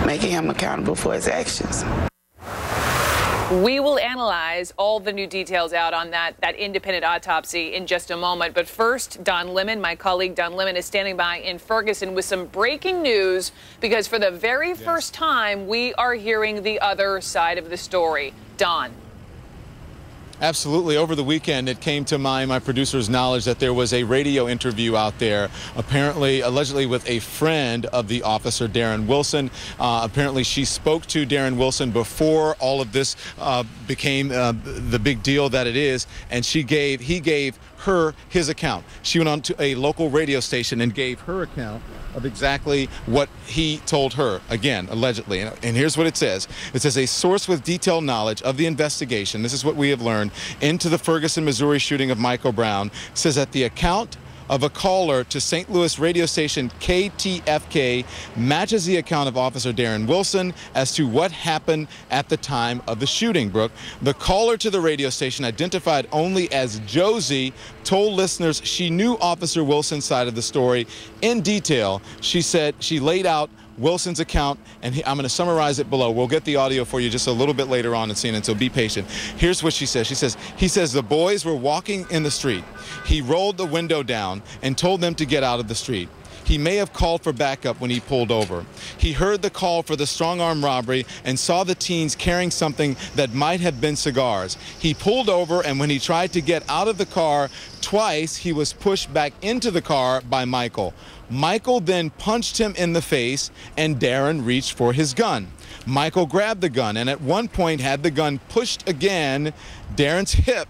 making him accountable for his actions. We will analyze all the new details out on that independent autopsy in just a moment. But first, Don Lemon, my colleague Don Lemon, is standing by in Ferguson with some breaking news, because for the very first time, we are hearing the other side of the story. Don. Absolutely. Over the weekend, it came to my producer's knowledge that there was a radio interview out there, allegedly with a friend of the officer, Darren Wilson. Apparently, she spoke to Darren Wilson before all of this became the big deal that it is, and he gave her his account. She went on to a local radio station and gave her account of exactly what he told her, again, allegedly. And here's what it says. It says, a source with detailed knowledge of the investigation, this is what we have learned, into the Ferguson, Missouri shooting of Michael Brown, says that the account of a caller to St. Louis radio station KTFK matches the account of Officer Darren Wilson as to what happened at the time of the shooting, Brooke. The caller to the radio station, identified only as Josie, told listeners she knew Officer Wilson's side of the story in detail. She said she laid out Wilson's account, and I'm going to summarize it below. We'll get the audio for you just a little bit later on in CNN, so be patient. Here's what she says. He says the boys were walking in the street. He rolled the window down and told them to get out of the street. He may have called for backup when he pulled over. He heard the call for the strong-arm robbery and saw the teens carrying something that might have been cigars. He pulled over, and when he tried to get out of the car twice, he was pushed back into the car by Michael. Michael then punched him in the face, and Darren reached for his gun. Michael grabbed the gun and at one point had the gun pushed against Darren's hip,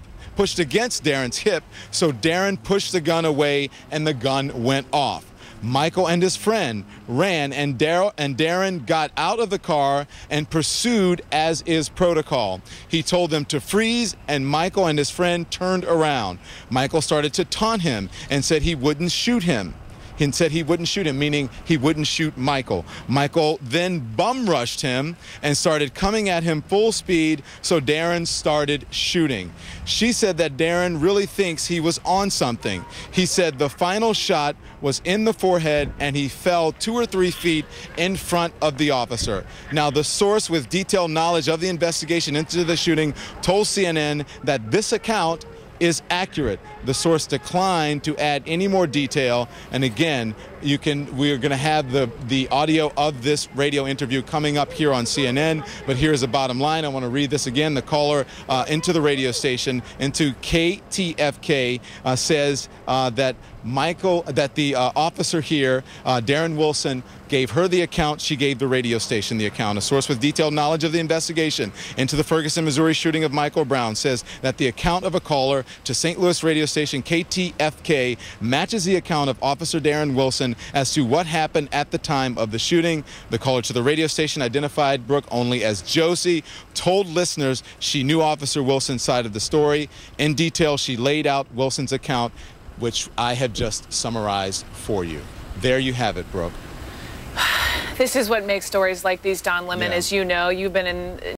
so Darren pushed the gun away and the gun went off. Michael and his friend ran, and Darren got out of the car and pursued as is protocol. He told them to freeze, and Michael and his friend turned around. Michael started to taunt him and said he wouldn't shoot him. Meaning he wouldn't shoot Michael. Michael then bum rushed him and started coming at him full speed, so Darren started shooting. She said that Darren really thinks he was on something. He said the final shot was in the forehead and he fell 2 or 3 feet in front of the officer. Now, the source with detailed knowledge of the investigation into the shooting told CNN that this account is accurate. The source declined to add any more detail, and again, we are going to have the audio of this radio interview coming up here on CNN, but here's the bottom line. I want to read this again. The caller into the radio station, into KTFK, says that the officer here, Darren Wilson, gave her the account. She gave the radio station the account. A source with detailed knowledge of the investigation into the Ferguson, Missouri shooting of Michael Brown says that the account of a caller to St. Louis radio station KTFK matches the account of Officer Darren Wilson as to what happened at the time of the shooting. The caller to the radio station, identified Brooke only as Josie, told listeners she knew Officer Wilson's side of the story. In detail, she laid out Wilson's account, which I have just summarized for you. There you have it, Brooke. This is what makes stories like these, Don Lemon. As you know, you've been in